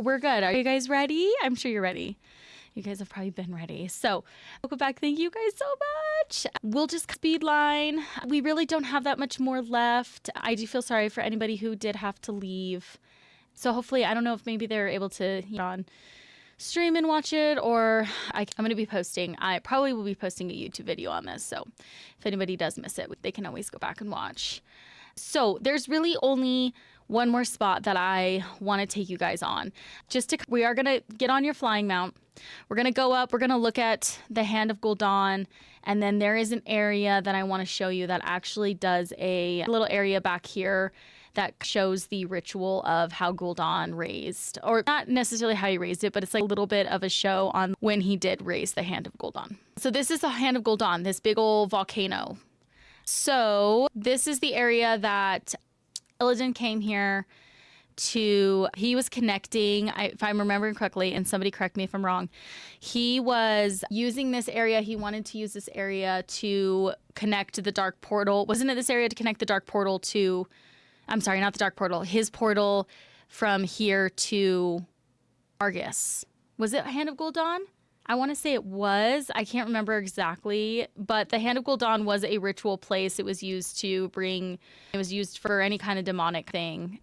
we're good. Are you guys ready? I'm sure you're ready. You guys have probably been ready. So welcome back. Thank you guys so much. We'll just speed line. We really don't have that much more left. I do feel sorry for anybody who did have to leave. So hopefully, I don't know if maybe they're able to on stream and watch it, or I'm going to be posting. I probably will be posting a YouTube video on this. So if anybody does miss it, they can always go back and watch. So there's really only one more spot that I want to take you guys on. We are going to get on your flying mount. We're going to go up. We're going to look at the Hand of Gul'dan. And then there is an area that I want to show you that actually does a little area back here that shows the ritual of how Gul'dan raised, or not necessarily how he raised it, but it's like a little bit of a show on when he did raise the Hand of Gul'dan. So this is the Hand of Gul'dan, this big old volcano. So this is the area that Illidan came here to. He was connecting, if I'm remembering correctly, and somebody correct me if I'm wrong, he was using this area. He wanted to use this area to connect to the Dark Portal. Wasn't it this area to connect the Dark Portal to, I'm sorry, not the Dark Portal, his portal from here to Argus? Was it Hand of Gul'dan? I want to say it was. I can't remember exactly, but the Hand of Gul'dan was a ritual place. It was used for any kind of demonic thing.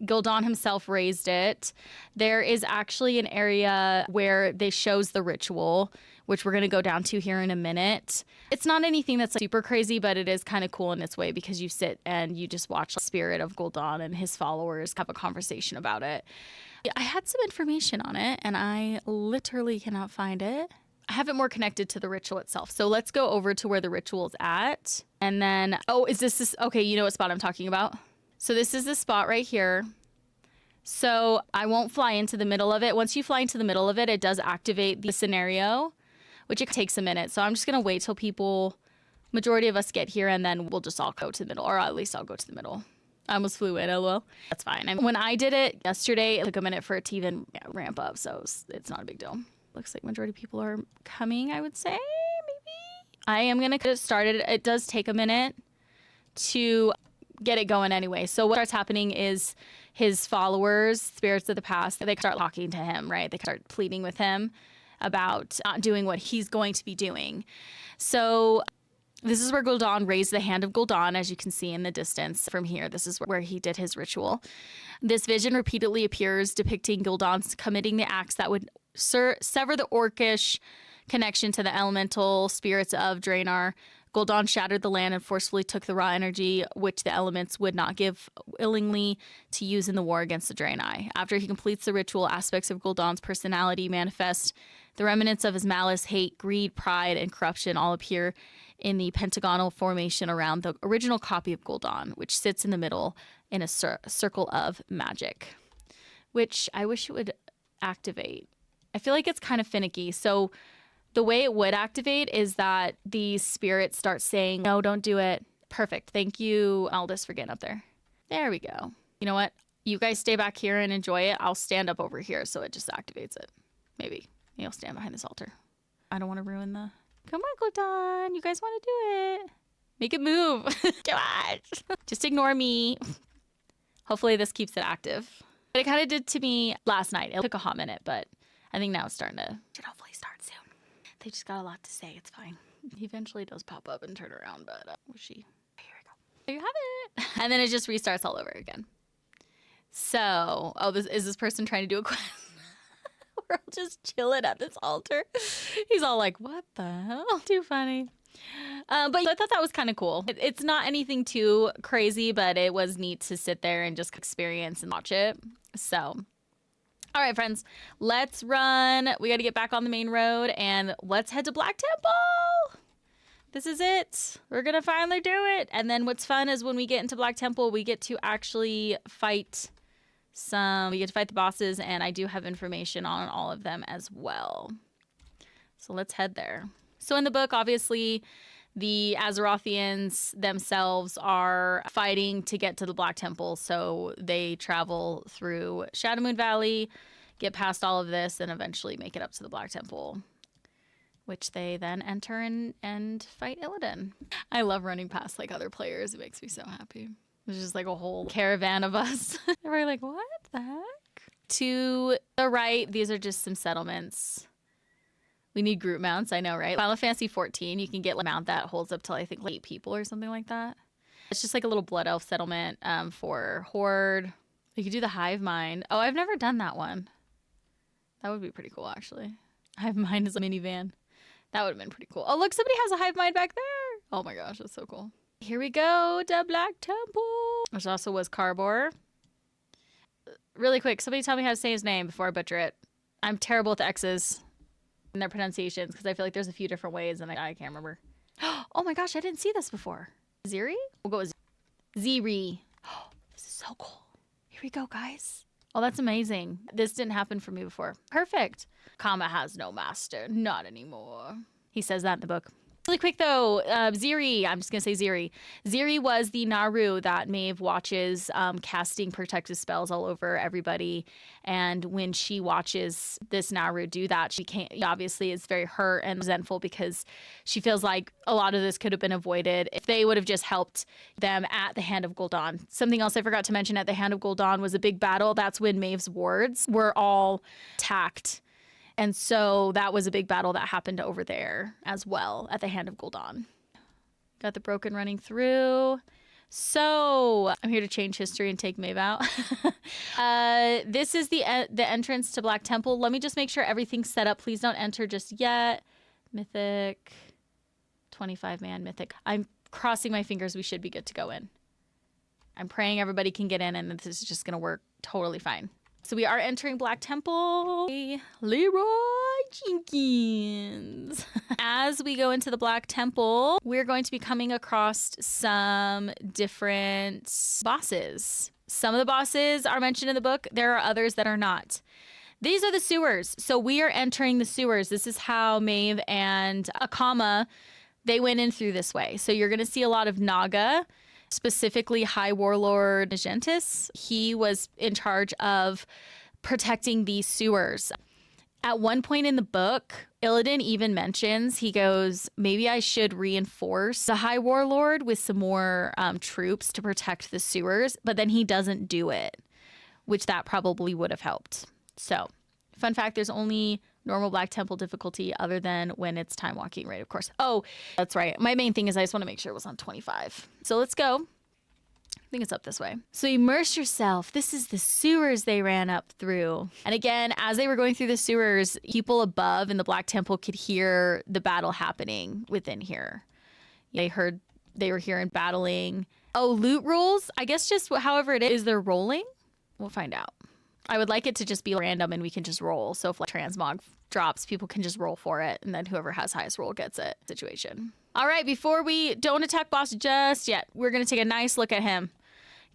Gul'dan himself raised it. There is actually an area where they shows the ritual, which we're going to go down to here in a minute. It's not anything that's like super crazy, but it is kind of cool in its way because you sit and you just watch the spirit of Gul'dan and his followers have a conversation about it. I had some information on it and I literally cannot find it. I have it more connected to the ritual itself. So let's go over to where the ritual is at. And then, is this, okay, you know what spot I'm talking about? So this is the spot right here. So I won't fly into the middle of it. Once you fly into the middle of it, it does activate the scenario, which it takes a minute. So I'm just going to wait till majority of us get here, and then we'll just all go to the middle, or at least I'll go to the middle. I almost flew in, lol. That's fine. When I did it yesterday, it took a minute for it to even ramp up, so it's not a big deal. Looks like majority of people are coming, I would say, maybe. I am going to get started. It does take a minute to get it going anyway. So what starts happening is his followers, spirits of the past, they start talking to him, right? They start pleading with him about not doing what he's going to be doing. So this is where Gul'dan raised the Hand of Gul'dan, as you can see in the distance from here. This is where he did his ritual. This vision repeatedly appears, depicting Gul'dan committing the acts that would sever the orcish connection to the elemental spirits of Draenor. Gul'dan shattered the land and forcefully took the raw energy, which the elements would not give willingly, to use in the war against the Draenei. After he completes the ritual, aspects of Gul'dan's personality manifest. The remnants of his malice, hate, greed, pride, and corruption all appear in the pentagonal formation around the original copy of Gul'dan, which sits in the middle in a circle of magic, which I wish it would activate. I feel like it's kind of finicky. So the way it would activate is that the spirits start saying, no, don't do it. Perfect. Thank you, Aldous, for getting up there. There we go. You know what? You guys stay back here and enjoy it. I'll stand up over here so it just activates it. Maybe. You'll stand behind this altar. I don't want to ruin the... Come on, Gul'dan. You guys want to do it. Make it move. Come on. Just ignore me. Hopefully this keeps it active. But it kind of did to me last night. It took a hot minute, but I think now it's starting to... Should hopefully start soon. They just got a lot to say. It's fine. He eventually does pop up and turn around, but was she? Here we go. There you have it. And then it just restarts all over again. So, is this person trying to do a quest? We're all just chilling at this altar. He's all like, what the hell? Too funny. But I thought that was kind of cool. It's not anything too crazy, but it was neat to sit there and just experience and watch it. So, all right, friends, let's run. We got to get back on the main road and let's head to Black Temple. This is it. We're going to finally do it. And then what's fun is when we get into Black Temple, we get to actually fight we get to fight the bosses, and I do have information on all of them as well. So let's head there. So in the book, obviously, the Azerothians themselves are fighting to get to the Black Temple. So they travel through Shadowmoon Valley, get past all of this, and eventually make it up to the Black Temple, which they then enter and fight Illidan. I love running past like other players. It makes me so happy. There's just like a whole caravan of us. Everybody like, what the heck? To the right, these are just some settlements. We need group mounts, I know, right? Final Fantasy 14, you can get a mount that holds up to, I think, like 8 people or something like that. It's just like a little blood elf settlement for Horde. You could do the Hive Mind. Oh, I've never done that one. That would be pretty cool, actually. Hive Mind is a minivan. That would have been pretty cool. Oh, look, somebody has a Hive Mind back there. Oh my gosh, that's so cool. Here we go, the Black Temple, which also was Carbor. Really quick, somebody tell me how to say his name before I butcher it. I'm terrible with X's and their pronunciations because I feel like there's a few different ways and I can't remember. Oh my gosh, I didn't see this before. Ziri? We'll go with Ziri. Oh, this is so cool. Here we go, guys. Oh, that's amazing. This didn't happen for me before. Perfect. Kama has no master. Not anymore. He says that in the book. Really quick though, Ziri, I'm just gonna say Ziri. Ziri was the Naru that Maeve watches casting protective spells all over everybody. And when she watches this Naru do that, she can't, obviously it's very hurt and resentful because she feels like a lot of this could have been avoided if they would have just helped them at the Hand of Gul'dan. Something else I forgot to mention at the Hand of Gul'dan was a big battle. That's when Maeve's wards were all attacked. And so that was a big battle that happened over there as well at the Hand of Gul'dan. Got the broken running through. So I'm here to change history and take Maeve out. This is the entrance to Black Temple. Let me just make sure everything's set up. Please don't enter just yet. Mythic, 25-man Mythic. I'm crossing my fingers. We should be good to go in. I'm praying everybody can get in and this is just going to work totally fine. So we are entering Black Temple. Leroy Jenkins. As we go into the Black Temple, we're going to be coming across some different bosses. Some of the bosses are mentioned in the book. There are others that are not. These are the sewers. So we are entering the sewers. This is how Maeve and Akama, they went in through this way. So you're going to see a lot of Naga, specifically High Warlord Gentis. He was in charge of protecting these sewers. At one point in the book, Illidan even mentions, he goes, maybe I should reinforce the High Warlord with some more troops to protect the sewers, but then he doesn't do it, which that probably would have helped. So, fun fact, there's only normal Black Temple difficulty other than when it's time walking, right? Of course. Oh, that's right. My main thing is I just want to make sure it was on 25. So let's go. I think it's up this way. So immerse yourself. This is the sewers they ran up through. And again, as they were going through the sewers, people above in the Black Temple could hear the battle happening within here. They heard they were here and battling. Oh, loot rules? I guess just however it is, they're rolling. We'll find out. I would like it to just be random and we can just roll. So if like transmog drops, people can just roll for it. And then whoever has highest roll gets it situation. All right, before we don't attack boss just yet, we're going to take a nice look at him.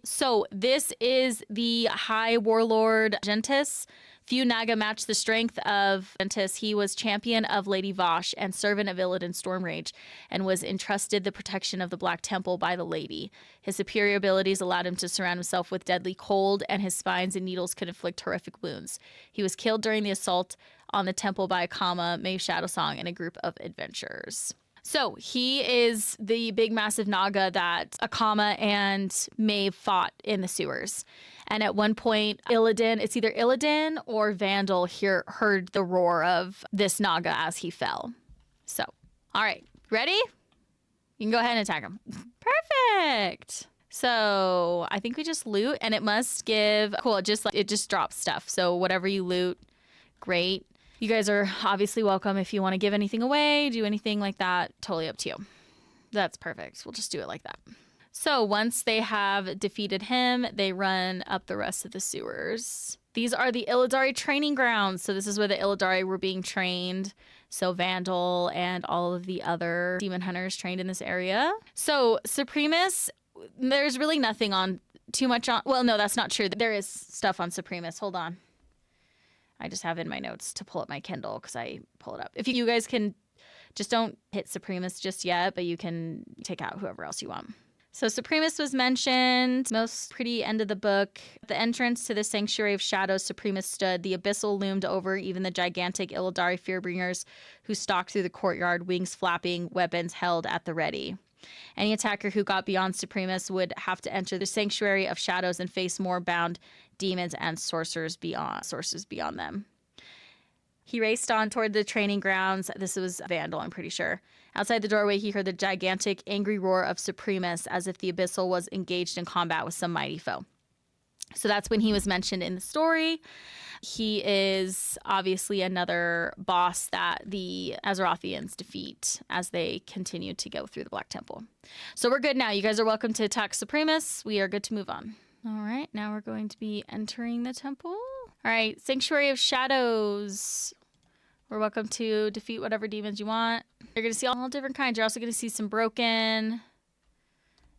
So this is the High Warlord Gentis. Few Naga match the strength of Gentis. He was champion of Lady Vosh and servant of Illidan Stormrage and was entrusted the protection of the Black Temple by the Lady. His superior abilities allowed him to surround himself with deadly cold, and his spines and needles could inflict horrific wounds. He was killed during the assault on the temple by Akama, Maeve Shadowsong, and a group of adventurers. So he is the big massive Naga that Akama and Maeve fought in the sewers. And at one point, Illidan, it's either Illidan or Vandal heard the roar of this Naga as he fell. So, all right, ready? You can go ahead and attack him. Perfect. So I think we just loot and it must give, cool, it just drops stuff. So whatever you loot, great. You guys are obviously welcome if you want to give anything away, do anything like that, totally up to you. That's perfect. We'll just do it like that. So once they have defeated him, they run up the rest of the sewers. These are the Illidari training grounds. So this is where the Illidari were being trained. So Vandal and all of the other demon hunters trained in this area. So Supremus, there's really nothing on too much on. Well, no, that's not true. There is stuff on Supremus. Hold on. I just have in my notes to pull up my Kindle because I pull it up. If you guys can, just don't hit Supremus just yet, but you can take out whoever else you want. So Supremus was mentioned, most pretty end of the book. At the entrance to the Sanctuary of Shadows, Supremus stood. The abyssal loomed over even the gigantic Illidari Fearbringers who stalked through the courtyard, wings flapping, weapons held at the ready. Any attacker who got beyond Supremus would have to enter the Sanctuary of Shadows and face more bound demons and sorcerers beyond them. He raced on toward the training grounds. This was Vandal, I'm pretty sure. Outside the doorway, he heard the gigantic, angry roar of Supremus, as if the Abyssal was engaged in combat with some mighty foe. So that's when he was mentioned in the story. He is obviously another boss that the Azerothians defeat as they continue to go through the Black Temple. So we're good now. You guys are welcome to attack Supremus. We are good to move on. All right, now we're going to be entering the temple. All right, Sanctuary of Shadows. We're welcome to defeat whatever demons you want. You're going to see all different kinds. You're also going to see some broken. And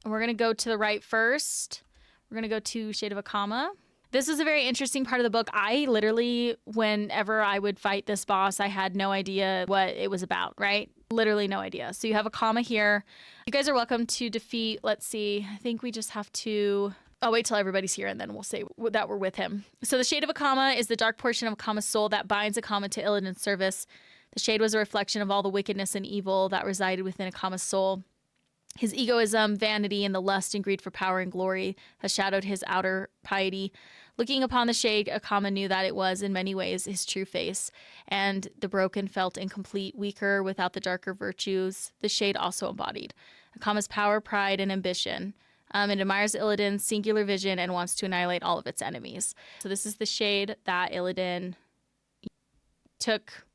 we're going to go to the right first. We're going to go to Shade of Akama. This is a very interesting part of the book. I literally, whenever I would fight this boss, I had no idea what it was about, right? Literally no idea. So you have Akama here. You guys are welcome to defeat, let's see, I think we just have to... I'll wait till everybody's here and then we'll say that we're with him. So the Shade of Akama is the dark portion of Akama's soul that binds Akama to Illidan's service. The Shade was a reflection of all the wickedness and evil that resided within Akama's soul. His egoism, vanity, and the lust and greed for power and glory has shadowed his outer piety. Looking upon the Shade, Akama knew that it was, in many ways, his true face, and the broken felt incomplete, weaker, without the darker virtues the Shade also embodied. Akama's power, pride, and ambition. It admires Illidan's singular vision and wants to annihilate all of its enemies. So this is the Shade that Illidan took...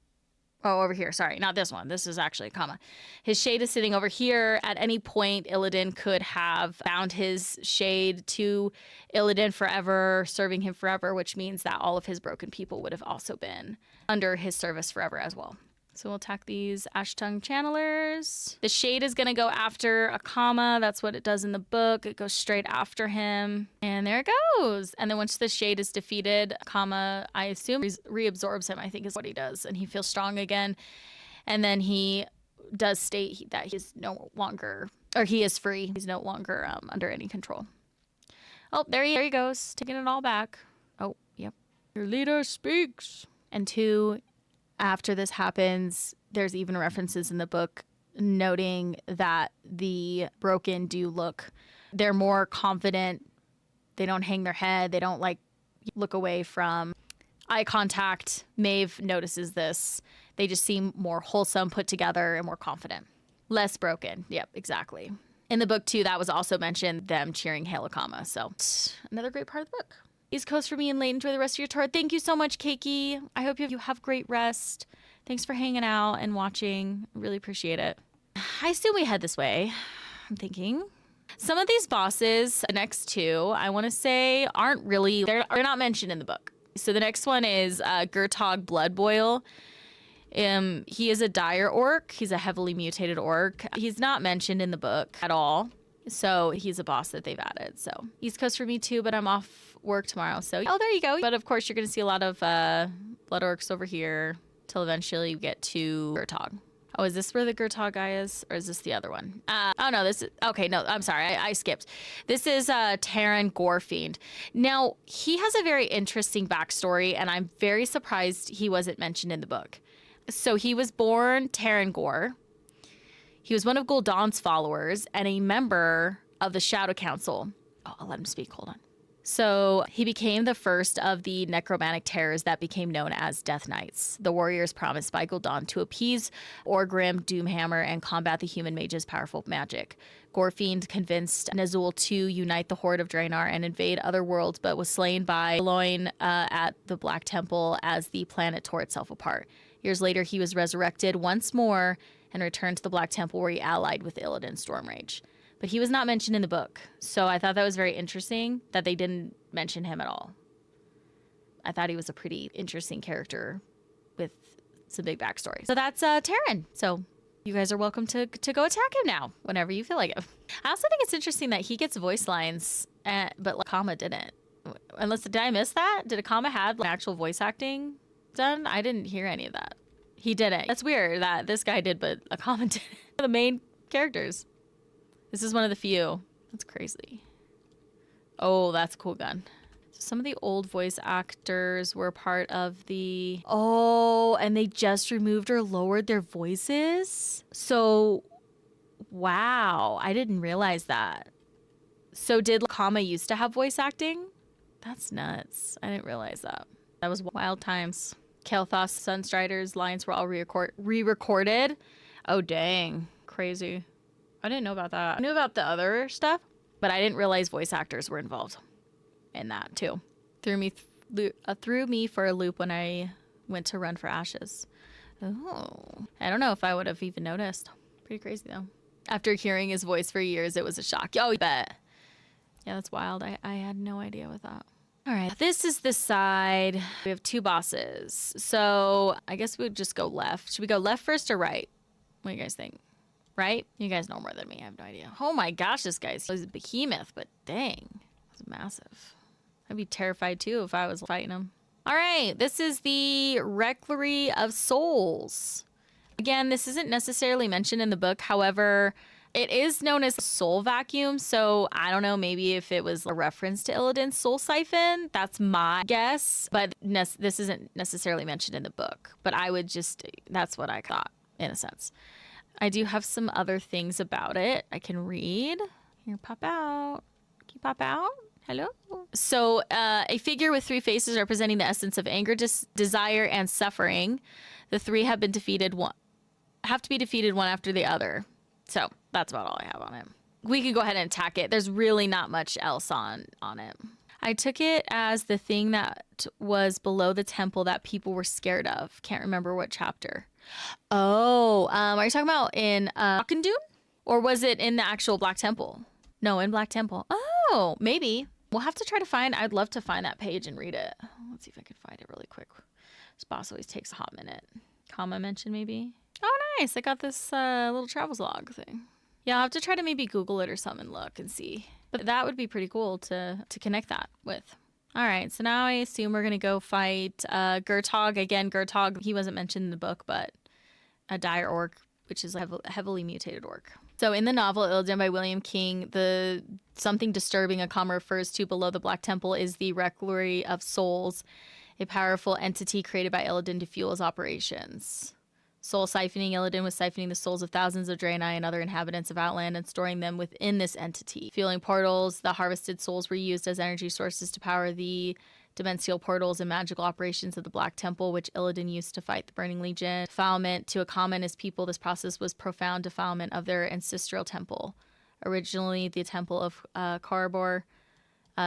Oh, over here. Sorry, not this one. This is actually Akama. His Shade is sitting over here. At any point, Illidan could have bound his Shade to Illidan forever, serving him forever, which means that all of his broken people would have also been under his service forever as well. So we'll attack these Ash-Tongue Channelers. The Shade is going to go after Akama. That's what it does in the book. It goes straight after him. And there it goes. And then once the Shade is defeated, Akama, I assume, reabsorbs him, I think is what he does. And he feels strong again. And then he does state that he's no longer, or he is free. He's no longer under any control. Oh, there he goes, taking it all back. Oh, yep. Your leader speaks. And two... After this happens, there's even references in the book noting that the broken do they're more confident. They don't hang their head. They don't look away from eye contact. Maeve notices this. They just seem more wholesome, put together, and more confident. Less broken. Yep, exactly. In the book too, that was also mentioned, them cheering Hail Akama. So another great part of the book. East Coast for me and late. Enjoy the rest of your tour. Thank you so much, Keiki. I hope you have great rest. Thanks for hanging out and watching. I really appreciate it. I assume we head this way. I'm thinking. Some of these bosses, the next two, I want to say aren't really, they're not mentioned in the book. So the next one is Gurtog Bloodboil. He is a dire orc. He's a heavily mutated orc. He's not mentioned in the book at all. So he's a boss that they've added. So East Coast for me too, but I'm off work tomorrow. So, oh, there you go. But of course, you're going to see a lot of blood orcs over here till eventually you get to Gurtog. Oh, is this where the Gurtog guy is? Or is this the other one? Oh, no, this is... Okay, no, I'm sorry. I skipped. This is Terran Gorefiend. Now, he has a very interesting backstory, and I'm very surprised he wasn't mentioned in the book. So he was born Terran Gore. He was one of Gul'dan's followers and a member of the Shadow Council. Oh, I'll let him speak. Hold on. So he became the first of the necromantic terrors that became known as Death Knights, the warriors promised by Gul'dan to appease Orgrim, Doomhammer, and combat the human mage's powerful magic. Gorefiend convinced Nazul to unite the Horde of Draenor and invade other worlds, but was slain by Eloin at the Black Temple as the planet tore itself apart. Years later, he was resurrected once more and returned to the Black Temple where he allied with Illidan Stormrage. But he was not mentioned in the book, so I thought that was very interesting that they didn't mention him at all. I thought he was a pretty interesting character with some big backstory. So that's Terran. So you guys are welcome to go attack him now whenever you feel like it. I also think it's interesting that he gets voice lines, but Akama didn't. Unless, did I miss that? Did Akama have actual voice acting done? I didn't hear any of that. He didn't. That's weird that this guy did, but Akama didn't. The main characters. This is one of the few. That's crazy. Oh, that's a cool gun. So some of the old voice actors were part of the... Oh, and they just removed or lowered their voices? So, wow. I didn't realize that. So did Akama used to have voice acting? That's nuts. I didn't realize that. That was wild times. Kael'thas, Sunstrider's lines were all re-recorded. Oh, dang. Crazy. I didn't know about that. I knew about the other stuff, but I didn't realize voice actors were involved in that, too. Threw me for a loop when I went to Run for Ashes. Oh. I don't know if I would have even noticed. Pretty crazy, though. After hearing his voice for years, it was a shock. Oh, you bet. Yeah, that's wild. I had no idea with that. All right, this is the side. We have 2 bosses. So I guess we would just go left. Should we go left first or right? What do you guys think? Right? You guys know more than me. I have no idea. Oh my gosh, this guy's a behemoth, but dang, it's massive. I'd be terrified too if I was fighting him. All right, this is the Rectory of Souls. Again, this isn't necessarily mentioned in the book. However, it is known as soul vacuum, so I don't know, maybe if it was a reference to Illidan's soul siphon. That's my guess, but this isn't necessarily mentioned in the book. But that's what I thought, in a sense. I do have some other things about it I can read. Here, pop out. Can you pop out? Hello? So, a figure with 3 faces representing the essence of anger, desire, and suffering. The 3 have to be defeated one after the other. So that's about all I have on it. We can go ahead and attack it. There's really not much else on it. I took it as the thing that was below the temple that people were scared of. Can't remember what chapter. Oh, are you talking about in Dune? Or was it in the actual Black Temple? No, in Black Temple. Oh, maybe. We'll have to try to find, I'd love to find that page and read it. Let's see if I can find it really quick. This boss always takes a hot minute. Comma mention maybe? Oh, nice. I got this little travels log thing. Yeah, I'll have to try to maybe Google it or something and look and see. But that would be pretty cool to connect that with. All right, so now I assume we're going to go fight Gurtog. Again, Gurtog, he wasn't mentioned in the book, but a dire orc, which is a heavily mutated orc. So in the novel Illidan by William King, the something disturbing a comma refers to below the Black Temple is the Rectory of Souls, a powerful entity created by Illidan to fuel his operations. Soul siphoning. Illidan was siphoning the souls of thousands of Draenei and other inhabitants of Outland and storing them within this entity. Fueling portals, the harvested souls were used as energy sources to power the dimensional portals and magical operations of the Black Temple, which Illidan used to fight the Burning Legion. Defilement to a commonist people, this process was profound defilement of their ancestral temple. Originally, the temple of Karbor,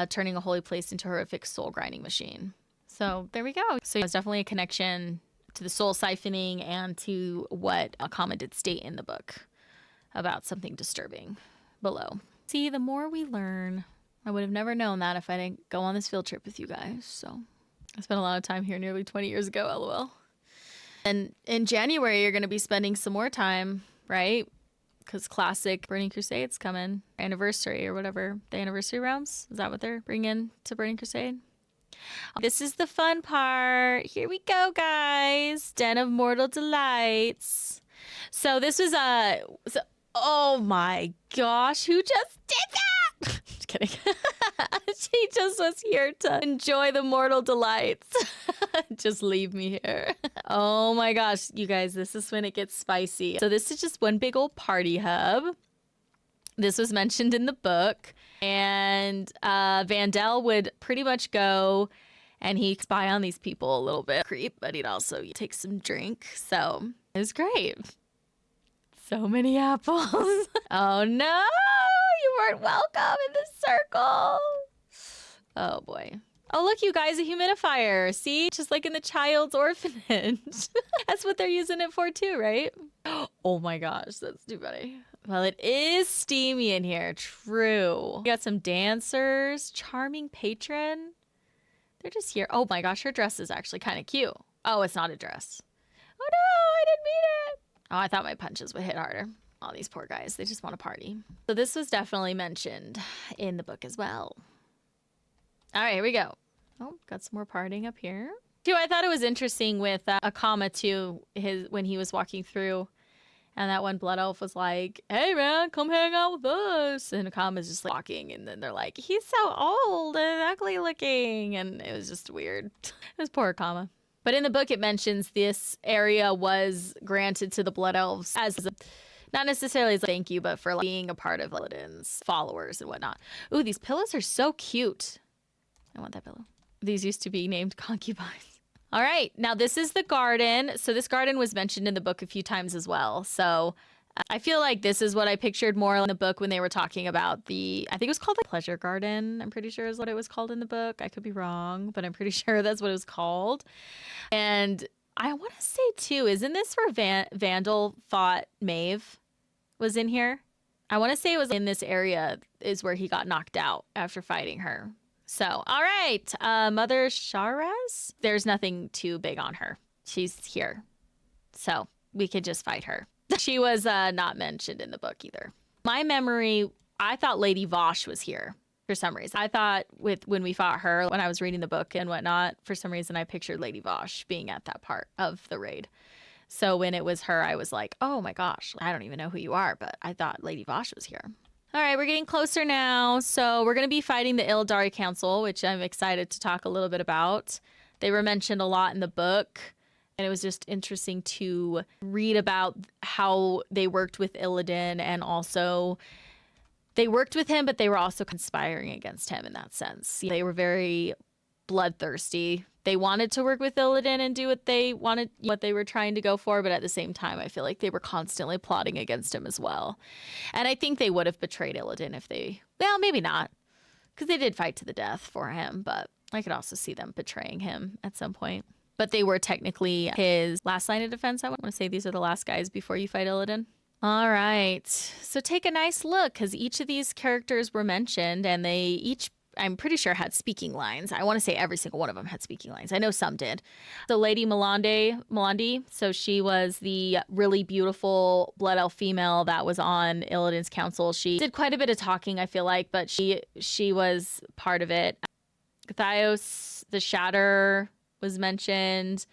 turning a holy place into a horrific soul grinding machine. So there we go. So it's definitely a connection to the soul siphoning and to what Akama did state in the book about something disturbing below. See, the more we learn. I would have never known that if I didn't go on this field trip with you guys. So I spent a lot of time here nearly 20 years ago, LOL. And in January, you're going to be spending some more time, right? Because classic Burning Crusade's coming. Anniversary or whatever. The anniversary realms? Is that what they're bringing to Burning Crusade? This is the fun part. Here we go, guys. Den of Mortal Delights. So this was oh my gosh, who just did that? Just kidding. She just was here to enjoy the mortal delights. Just leave me here. Oh my gosh, you guys, this is when it gets spicy. So this is just one big old party hub. This was mentioned in the book. And Vandel would pretty much go and he'd spy on these people a little bit. Creep, but he'd also take some drink. So it was great. So many apples. Oh no, you weren't welcome in the circle. Oh boy. Oh look, you guys, a humidifier. See, just like in the child's orphanage. That's what they're using it for too, right? Oh my gosh, that's too funny. Well, it is steamy in here. True. We got some dancers. Charming patron. They're just here. Oh my gosh, her dress is actually kind of cute. Oh, it's not a dress. Oh no, I didn't mean it. Oh, I thought my punches would hit harder. All these poor guys, they just want to party. So this was definitely mentioned in the book as well. All right, here we go. Oh, got some more partying up here. Too, I thought it was interesting with Akama too, when he was walking through. And that one blood elf was like, hey man, come hang out with us. And Akama's just like, walking. And then they're like, he's so old and ugly looking. And it was just weird. It was poor Akama. But in the book, it mentions this area was granted to the blood elves as not necessarily as a thank you, but for like being a part of Illidan's followers and whatnot. Ooh, these pillows are so cute. I want that pillow. These used to be named concubines. All right, now this is the garden. So this garden was mentioned in the book a few times as well. So I feel like this is what I pictured more in the book when they were talking about I think it was called the Pleasure Garden. I'm pretty sure is what it was called in the book. I could be wrong, but I'm pretty sure that's what it was called. And I want to say too, isn't this where Vandal fought Maeve was in here? I want to say it was in this area is where he got knocked out after fighting her. So, all right, Mother Sharaz, there's nothing too big on her. She's here. So we could just fight her. She was not mentioned in the book either. My memory, I thought Lady Vosh was here for some reason. I thought when we fought her, when I was reading the book and whatnot, for some reason I pictured Lady Vosh being at that part of the raid. So when it was her, I was like, oh my gosh, I don't even know who you are, but I thought Lady Vosh was here. All right, we're getting closer now. So we're going to be fighting the Illidari Council, which I'm excited to talk a little bit about. They were mentioned a lot in the book, and it was just interesting to read about how they worked with Illidan, and also they worked with him, but they were also conspiring against him in that sense. They were very bloodthirsty. They wanted to work with Illidan and do what they wanted, what they were trying to go for, but at the same time, I feel like they were constantly plotting against him as well. And I think they would have betrayed Illidan if well, maybe not, because they did fight to the death for him, but I could also see them betraying him at some point. But they were technically his last line of defense. I want to say these are the last guys before you fight Illidan. All right, so take a nice look, because each of these characters were mentioned, and they each, I'm pretty sure, had speaking lines. I want to say every single one of them had speaking lines. I know some did. The Lady Melandi, so she was the really beautiful blood elf female that was on Illidan's council. She did quite a bit of talking, I feel like, but she was part of it. Thyos the Shatter was mentioned.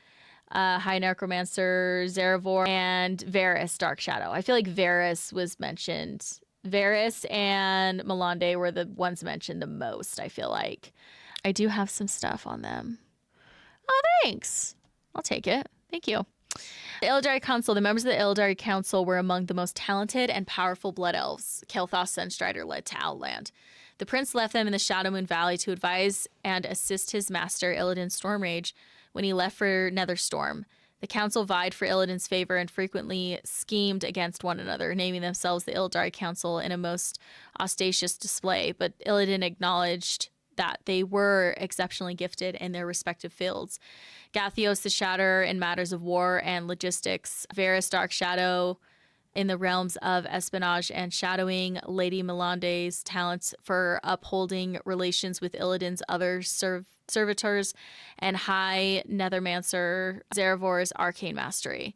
High Necromancer, Zarevor, and Varys Dark Shadow. I feel like Varys was mentioned. Varys and Melande were the ones mentioned the most, I feel like. I do have some stuff on them. Oh, thanks. I'll take it. Thank you. The Illidari Council. The members of the Illidari Council were among the most talented and powerful blood elves Kael'thas Sunstrider led to Outland. The prince left them in the Shadowmoon Valley to advise and assist his master, Illidan Stormrage, when he left for Netherstorm. The council vied for Illidan's favor and frequently schemed against one another, naming themselves the Illidari Council in a most ostentatious display, but Illidan acknowledged that they were exceptionally gifted in their respective fields. Gathios the Shatter in matters of war and logistics, Varys Dark Shadow in the realms of espionage and shadowing, Lady Melande's talents for upholding relations with Illidan's other servitors, and High Nethermancer Zarevor's arcane mastery.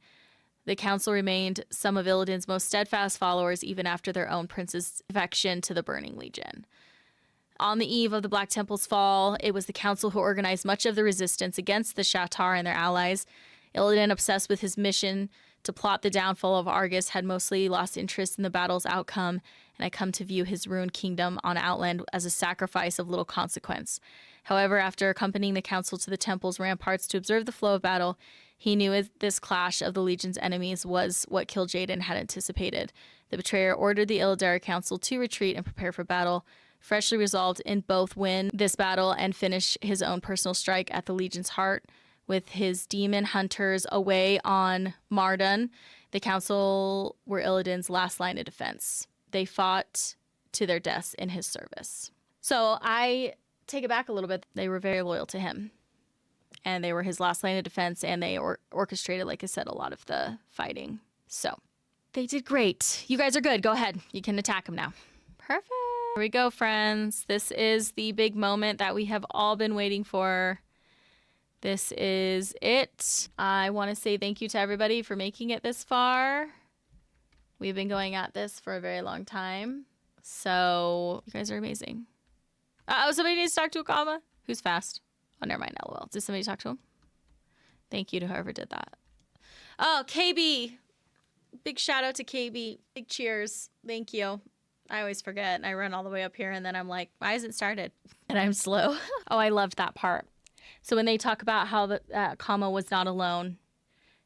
The council remained some of Illidan's most steadfast followers even after their own prince's defection to the Burning Legion. On the eve of the Black Temple's fall, it was the council who organized much of the resistance against the Shatar and their allies. Illidan, obsessed with his mission to plot the downfall of Argus, had mostly lost interest in the battle's outcome, and had come to view his ruined kingdom on Outland as a sacrifice of little consequence. However, after accompanying the council to the temple's ramparts to observe the flow of battle, he knew this clash of the Legion's enemies was what Kil'jaeden had anticipated. The betrayer ordered the Illidari Council to retreat and prepare for battle, freshly resolved in both win this battle and finish his own personal strike at the Legion's heart. With his demon hunters away on Mardon, the council were Illidan's last line of defense. They fought to their deaths in his service. So I take it back a little bit. They were very loyal to him, and they were his last line of defense, and they orchestrated, like I said, a lot of the fighting. So they did great. You guys are good. Go ahead. You can attack him now. Perfect. Here we go, friends. This is the big moment that we have all been waiting for. This is it. I want to say thank you to everybody for making it this far. We've been going at this for a very long time. So you guys are amazing. Oh, somebody needs to talk to Akama. Who's fast? Oh, never mind. LOL. Did somebody talk to him? Thank you to whoever did that. Oh, KB. Big shout out to KB. Big cheers. Thank you. I always forget. And I run all the way up here and then I'm like, why hasn't it started? And I'm slow. Oh, I loved that part. So when they talk about how the Kama was not alone,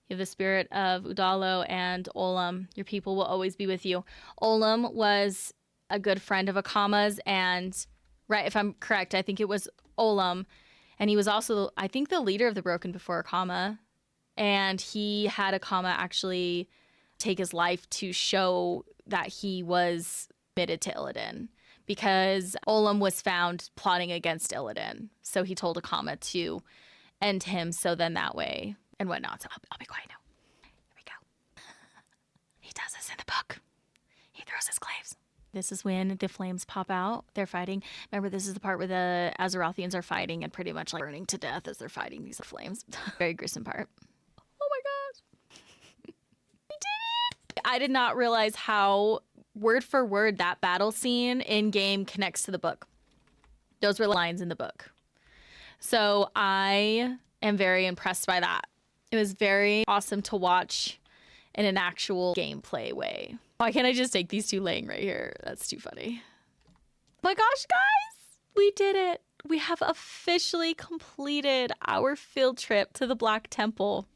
you have the spirit of Udalo and Olam. Your people will always be with you. Olam was a good friend of Akama's, and right, if I'm correct, I think it was Olam, and he was also, I think, the leader of the Broken before Akama. And he had Akama actually take his life to show that he was committed to Illidan, because Olam was found plotting against Illidan. So he told Akama to end him, so then that way and whatnot. So I'll be quiet now. Here we go. He does this in the book. He throws his glaives. This is when the flames pop out. They're fighting. Remember, this is the part where the Azerothians are fighting and pretty much like burning to death as they're fighting these flames. Very gruesome part. Oh my gosh. We did it! I did not realize how word for word that battle scene in game connects to the book. Those were lines in the book. So I am very impressed by that. It was very awesome to watch in an actual gameplay way. Why can't I just take these two laying right here? That's too funny. Oh my gosh, guys, we did it. We have officially completed our field trip to the Black Temple.